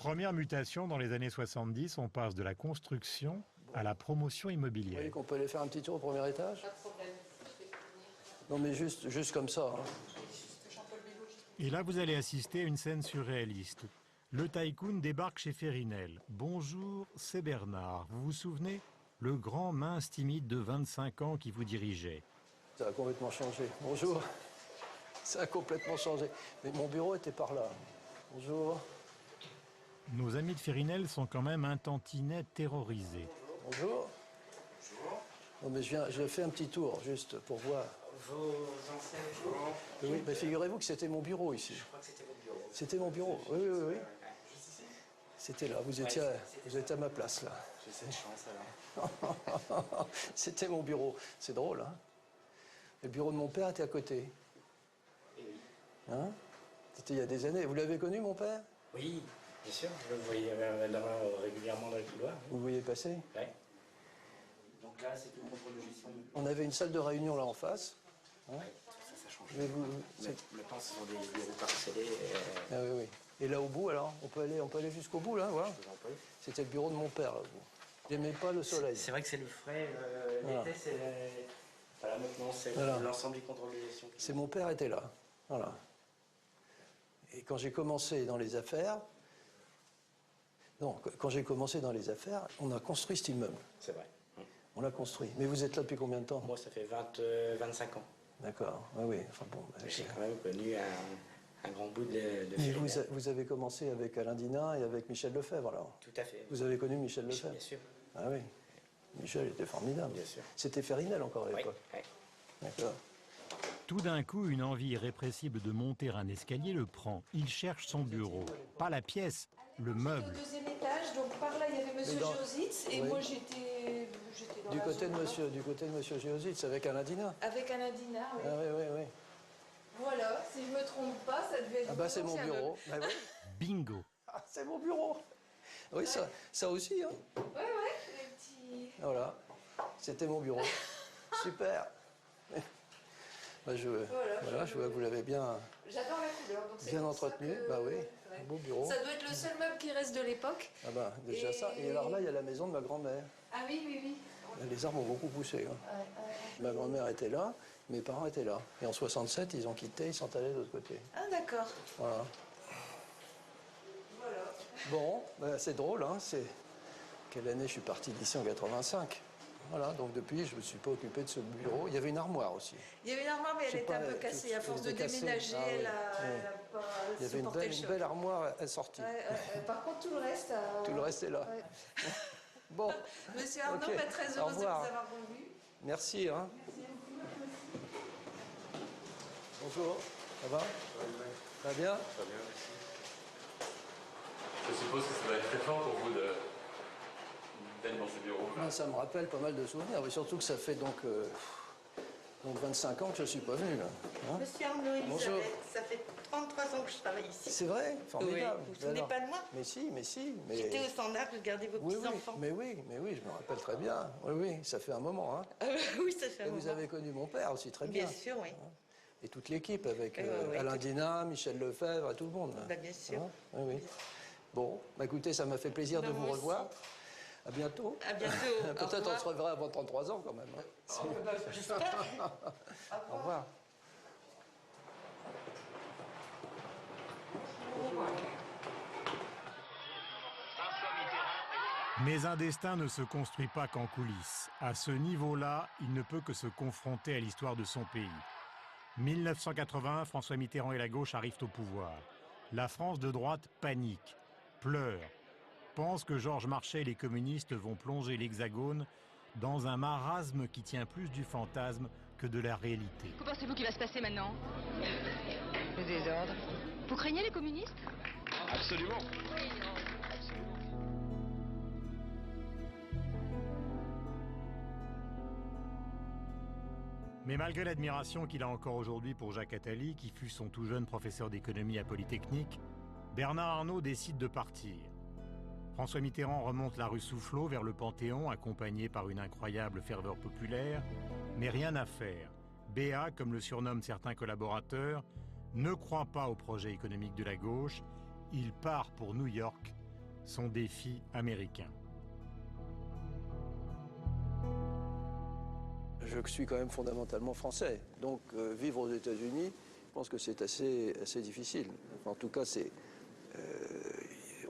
Première mutation dans les années 70, on passe de la construction à la promotion Vous immobilière. voyez qu'on peut aller faire un petit tour au premier étage? Pas de problème. Non, mais juste comme ça. Hein. Et là, vous allez assister à une scène surréaliste. Le tycoon débarque chez Férinel. Bonjour, c'est Bernard. Vous vous souvenez? Le grand mince timide de 25 ans qui vous dirigeait. Ça a complètement changé. Bonjour. Ça a complètement changé. Mais mon bureau était par là. Bonjour. Nos amis de Férinel sont quand même un tantinet terrorisés. Bonjour. Bonjour. Non, mais je fais un petit tour, juste pour voir. Vos anciens bureaux? Oui, mais figurez-vous que c'était mon bureau ici. Je crois que c'était votre bureau. C'était mon bureau, oui, oui, oui. Juste ici? C'était là, vous étiez à ma place, là. J'ai cette chance alors. C'était mon bureau. C'est drôle, hein? Le bureau de mon père était à côté. Et oui. Hein? C'était il y a des années. Vous l'avez connu, mon père? Oui, bien sûr. Je le voyais régulièrement dans le couloir. Vous le voyez passer? Oui. Donc là, c'est une contrôle de gestion. On avait une salle de réunion là en face. Hein? Ça change. Mais vous, Maintenant, ce sont des bureaux parcellés. Ah oui, oui. Et là au bout, alors, on peut aller jusqu'au bout, là, voilà. Je vous en prie. C'était le bureau de mon père, là, au bout. J'aimais pas le soleil. C'est vrai que c'est le frais. Voilà. L'été, c'est voilà, maintenant, c'est Voilà. l'ensemble du contrôle de gestion. C'est mon père était là. Voilà. Et quand j'ai commencé dans les affaires, quand j'ai commencé dans les affaires, on a construit cet immeuble. C'est vrai. On l'a construit. Mais vous êtes là depuis combien de temps? Moi, ça fait 25 ans. D'accord. Oui, oui. Enfin bon. J'ai quand même connu un grand bout de Mais Férinel. vous avez commencé avec Alain Dina et avec Michel Lefebvre, alors. Tout à fait. Vous avez connu Michel Lefebvre? Bien sûr. Ah oui. Michel était formidable. Bien sûr. C'était Férinel encore à Oui, l'époque. oui. D'accord. Tout d'un coup, une envie irrépressible de monter un escalier le prend. Il cherche son bureau. Pas la pièce, le meuble. Au deuxième étage, donc par là il y avait Monsieur Géositz et Oui. moi j'étais dans Du la côté zone de Monsieur Géositz avec Alain Dina. avec Alain Dinard, oui. Ah oui, oui, oui. Voilà, si je me trompe pas, ça devait être Ah bah c'est mon ancien bureau. meuble. Ah oui. Bingo. Ah, c'est mon bureau. Oui, ça aussi, hein. Ouais, ouais, les petits... Voilà. C'était mon bureau. Super. Bah, je vois que vous l'avez bien J'adore la couleur. Donc c'est bien pour ça entretenu. que- Bah oui, ouais. un beau bureau. Ça doit être le seul meuble qui reste de l'époque. Ah bah déjà Et- ça. Et alors là, il y a la maison de ma grand-mère. Ah oui, oui, oui. Les arbres ont beaucoup poussé. Hein. Ma grand-mère était là, mes parents étaient là. Et en 67, ils ont quitté, ils sont allés de l'autre côté. Ah d'accord. Voilà. Voilà. Bon, bah, c'est drôle, hein. C'est quelle année je suis parti d'ici en 85. Voilà, donc depuis, je ne me suis pas occupé de ce bureau. Il y avait une armoire aussi. Il y avait une armoire, mais elle C'est était pas- un peu cassée. À force de elle était cassée. déménager, Ah oui. elle a pas Il y avait supporté le une choc. belle armoire assortie. Ouais, ouais. Par contre, tout le reste... Tout le reste est là. Ouais. Bon, Monsieur Arnaud, Ok. bah, très Au heureuse de vous revoir. avoir revu. merci. Hein. Bonjour, ça va? Ça va bien? Très bien, merci. Je suppose que ça doit être très fort pour vous d'être dans ces bureaux. Ah, ça me rappelle pas mal de souvenirs, mais surtout que ça fait donc 25 ans que je ne suis pas venu. Là. Hein? Monsieur Arnaud Bonjour. Elisabeth, ça fait 33 ans que je travaille ici. C'est vrai? Formidable. Oui. Vous vous souvenez Alors, pas de moi? Mais si, mais si. Mais... J'étais au standard, je gardais vos Oui, oui, petits-enfants. mais oui, je me rappelle très bien. Oui, oui, ça fait un moment. Hein. Oui, ça fait Et un vous moment. avez connu mon père aussi très bien. Bien sûr, oui. Et toute l'équipe avec oui, Alain tout- Dina, Michel Lefebvre et tout le monde. Bah, bien sûr. Hein? Oui, oui. Bon, bah, écoutez, ça m'a fait plaisir Bah, de vous moi aussi. revoir. À bientôt. À bientôt. Au Peut-être on revoir. se reverra avant 33 ans quand même. Hein. J'espère. Au revoir. Mais un destin ne se construit pas qu'en coulisses. À ce niveau-là, il ne peut que se confronter à l'histoire de son pays. 1981, François Mitterrand et la gauche arrivent au pouvoir. La France de droite panique, pleure, pense que Georges Marchais et les communistes vont plonger l'Hexagone dans un marasme qui tient plus du fantasme que de la réalité. Que pensez-vous qu'il va se passer maintenant? Le désordre. Vous craignez les communistes? Absolument. Mais malgré l'admiration qu'il a encore aujourd'hui pour Jacques Attali, qui fut son tout jeune professeur d'économie à Polytechnique, Bernard Arnault décide de partir. François Mitterrand remonte la rue Soufflot vers le Panthéon, accompagné par une incroyable ferveur populaire, mais rien à faire. BA, comme le surnomment certains collaborateurs, ne croit pas au projet économique de la gauche. Il part pour New York son défi américain. Je suis quand même fondamentalement français, donc vivre aux États-Unis, je pense que c'est assez difficile. Enfin, en tout cas,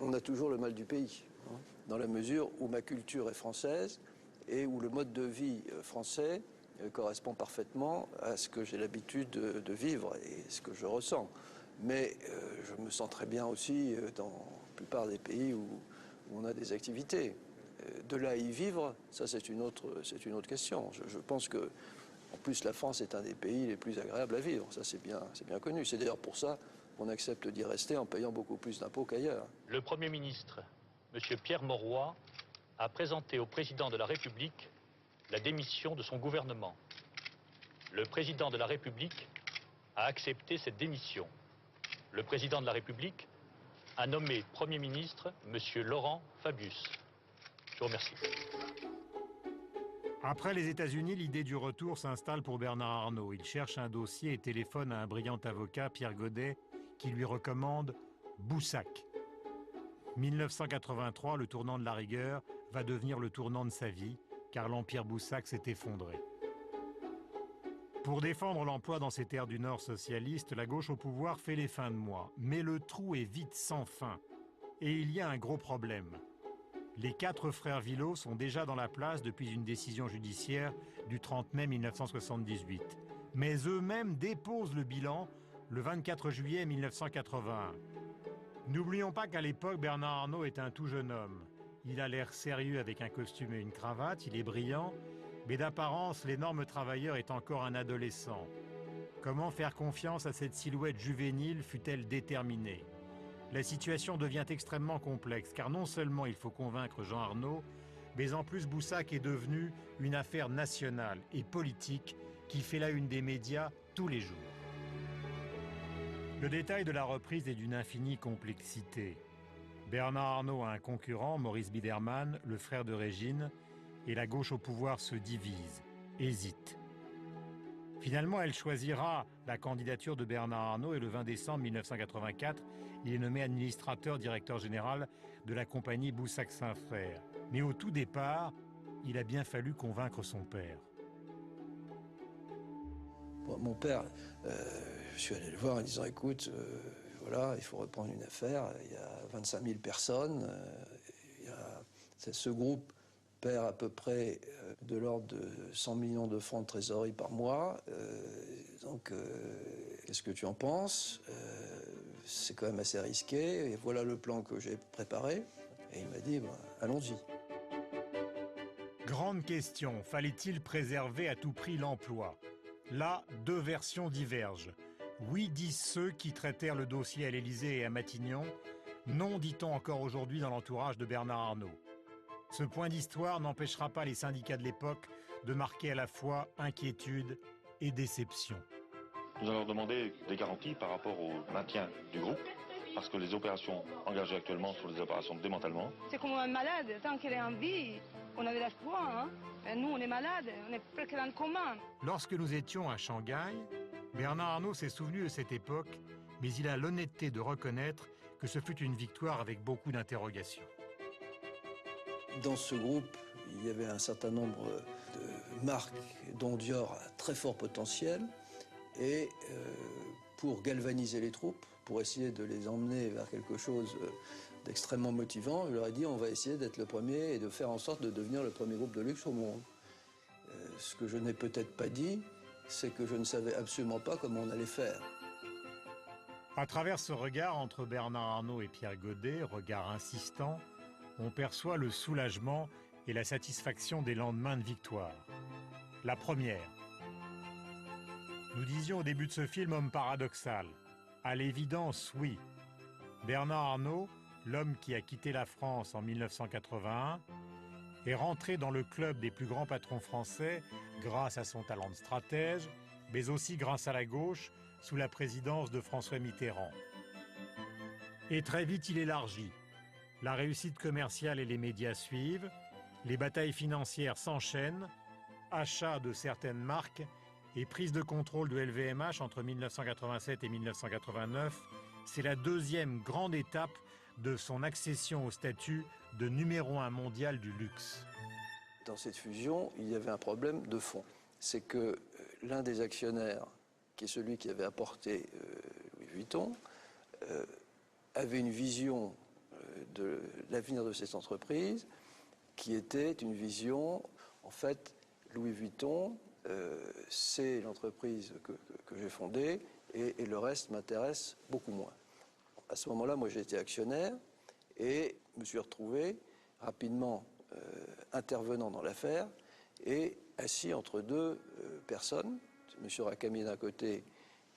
on a toujours le mal du pays, hein, dans la mesure où ma culture est française et où le mode de vie français correspond parfaitement à ce que j'ai l'habitude de vivre et ce que je ressens. Mais je me sens très bien aussi dans la plupart des pays où on a des activités. De là à y vivre, ça c'est une autre question. Je pense que, en plus, la France est un des pays les plus agréables à vivre. Ça c'est bien connu. C'est d'ailleurs pour ça qu'on accepte d'y rester en payant beaucoup plus d'impôts qu'ailleurs. Le Premier ministre, M. Pierre Mauroy, a présenté au Président de la République la démission de son gouvernement. Le Président de la République a accepté cette démission. Le Président de la République a nommé Premier ministre M. Laurent Fabius. Je vous remercie. Après les États-Unis, l'idée du retour s'installe pour Bernard Arnault. Il cherche un dossier et téléphone à un brillant avocat, Pierre Godet, qui lui recommande Boussac. 1983, le tournant de la rigueur va devenir le tournant de sa vie, car l'empire Boussac s'est effondré. Pour défendre l'emploi dans ces terres du Nord socialistes, la gauche au pouvoir fait les fins de mois. Mais le trou est vite sans fin. Et il y a un gros problème. Les 4 frères Villot sont déjà dans la place depuis une décision judiciaire du 30 mai 1978. Mais eux-mêmes déposent le bilan le 24 juillet 1981. N'oublions pas qu'à l'époque, Bernard Arnault est un tout jeune homme. Il a l'air sérieux avec un costume et une cravate, il est brillant, mais d'apparence, l'énorme travailleur est encore un adolescent. Comment faire confiance à cette silhouette juvénile fut-elle déterminée? La situation devient extrêmement complexe, car non seulement il faut convaincre Jean Arnault, mais en plus Boussac est devenu une affaire nationale et politique qui fait la une des médias tous les jours. Le détail de la reprise est d'une infinie complexité. Bernard Arnault a un concurrent, Maurice Biedermann, le frère de Régine, et la gauche au pouvoir se divise, hésite. Finalement, elle choisira la candidature de Bernard Arnault et le 20 décembre 1984, il est nommé administrateur directeur général de la compagnie Boussac-Saint-Frères. Mais au tout départ, il a bien fallu convaincre son père. Mon père, je suis allé le voir en disant, écoute, voilà, il faut reprendre une affaire, il y a 25 000 personnes, ce groupe perd à peu près de l'ordre de 100 millions de francs de trésorerie par mois, donc qu'est-ce que tu en penses? C'est quand même assez risqué, et voilà le plan que j'ai préparé, et il m'a dit, bah, allons-y. Grande question, fallait-il préserver à tout prix l'emploi? Là, 2 versions divergent. Oui, disent ceux qui traitèrent le dossier à l'Élysée et à Matignon. Non, dit-on encore aujourd'hui dans l'entourage de Bernard Arnault. Ce point d'histoire n'empêchera pas les syndicats de l'époque de marquer à la fois inquiétude et déception. Nous allons demander des garanties par rapport au maintien du groupe, parce que les opérations engagées actuellement sont des opérations de démantèlement. C'est comme un malade, tant qu'elle est en vie, on a de l'espoir. Hein? Et nous, on est malade, on est presque dans le coma. Lorsque nous étions à Shanghai, Bernard Arnault s'est souvenu de cette époque, mais il a l'honnêteté de reconnaître que ce fut une victoire avec beaucoup d'interrogations. Dans ce groupe, il y avait un certain nombre de marques dont Dior a très fort potentiel. Et pour galvaniser les troupes, pour essayer de les emmener vers quelque chose d'extrêmement motivant, je leur ai dit on va essayer d'être le premier et de faire en sorte de devenir le premier groupe de luxe au monde. Ce que je n'ai peut-être pas dit, c'est que je ne savais absolument pas comment on allait faire. À travers ce regard entre Bernard Arnault et Pierre Godet, regard insistant, on perçoit le soulagement et la satisfaction des lendemains de victoire. La première. Nous disions au début de ce film homme paradoxal. À l'évidence, oui. Bernard Arnault, l'homme qui a quitté la France en 1981, est rentré dans le club des plus grands patrons français grâce à son talent de stratège, mais aussi grâce à la gauche sous la présidence de François Mitterrand. Et très vite, il élargit. La réussite commerciale et les médias suivent, les batailles financières s'enchaînent, achat de certaines marques et prise de contrôle de LVMH entre 1987 et 1989, c'est la deuxième grande étape de son accession au statut de numéro 1 mondial du luxe. Dans cette fusion, il y avait un problème de fond. C'est que l'un des actionnaires, qui est celui qui avait apporté Louis Vuitton, avait une vision de l'avenir de cette entreprise qui était une vision, en fait, Louis Vuitton, c'est l'entreprise que j'ai fondée et le reste m'intéresse beaucoup moins. À ce moment-là, moi j'ai été actionnaire et me suis retrouvé rapidement intervenant dans l'affaire et assis entre deux personnes, M. Rakami d'un côté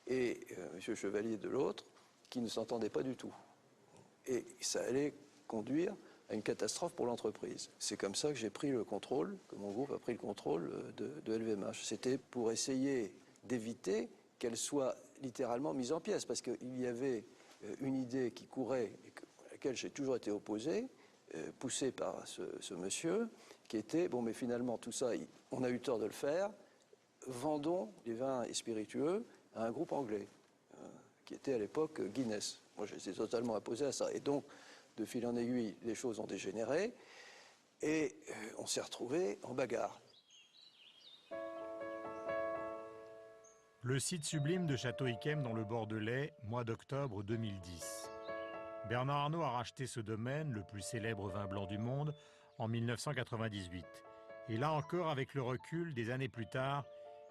et M. Chevalier de l'autre, qui ne s'entendaient pas du tout. Et ça allait conduire à une catastrophe pour l'entreprise. C'est comme ça que j'ai pris le contrôle, que mon groupe a pris le contrôle de LVMH. C'était pour essayer d'éviter qu'elle soit littéralement mise en pièces, parce qu'il y avait une idée qui courait et à laquelle j'ai toujours été opposé, poussée par ce monsieur, qui était, bon mais finalement tout ça, on a eu tort de le faire, vendons les vins et spiritueux à un groupe anglais, qui était à l'époque Guinness. Moi j'étais totalement opposé à ça. Et donc, de fil en aiguille, les choses ont dégénéré et on s'est retrouvés en bagarre. Le site sublime de Château Yquem dans le Bordelais, mois d'octobre 2010. Bernard Arnault a racheté ce domaine, le plus célèbre vin blanc du monde, en 1998. Et là encore, avec le recul, des années plus tard,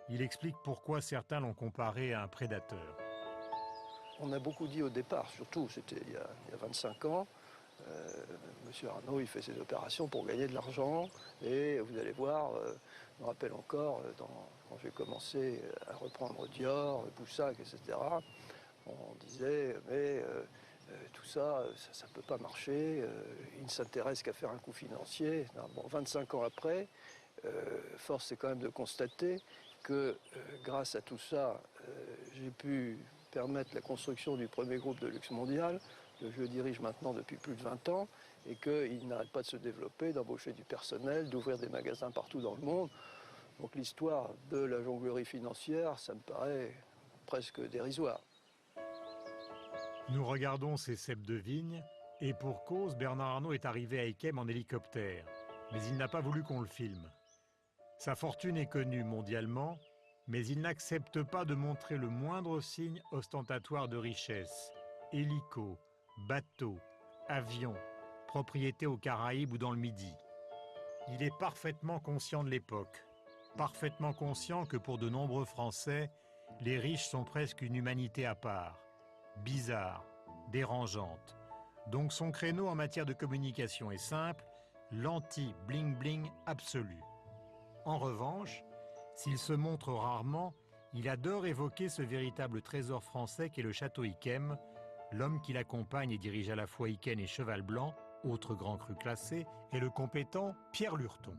il explique pourquoi certains l'ont comparé à un prédateur. On a beaucoup dit au départ, surtout, c'était il y a 25 ans, Monsieur Arnault, il fait ses opérations pour gagner de l'argent. Et vous allez voir, je me rappelle encore, quand j'ai commencé à reprendre Dior, Boussac, etc., on disait, mais tout ça, ça ne peut pas marcher, il ne s'intéresse qu'à faire un coup financier. Bon, 25 ans après, force est quand même de constater que grâce à tout ça, j'ai pu permettre la construction du premier groupe de luxe mondial, que je dirige maintenant depuis plus de 20 ans, et qu'il n'arrête pas de se développer, d'embaucher du personnel, d'ouvrir des magasins partout dans le monde. Donc l'histoire de la jonglerie financière, ça me paraît presque dérisoire. Nous regardons ces ceps de vigne, et pour cause, Bernard Arnault est arrivé à Yquem en hélicoptère. Mais il n'a pas voulu qu'on le filme. Sa fortune est connue mondialement, mais il n'accepte pas de montrer le moindre signe ostentatoire de richesse. Hélico, bateau, avion, propriété aux Caraïbes ou dans le Midi. Il est parfaitement conscient de l'époque, parfaitement conscient que pour de nombreux Français, les riches sont presque une humanité à part, bizarre, dérangeante. Donc son créneau en matière de communication est simple, l'anti-bling-bling absolu. En revanche, s'il se montre rarement, il adore évoquer ce véritable trésor français qu'est le Château Yquem, l'homme qui l'accompagne et dirige à la fois Yquem et Cheval Blanc, autre grand cru classé, est le compétent Pierre Lurton.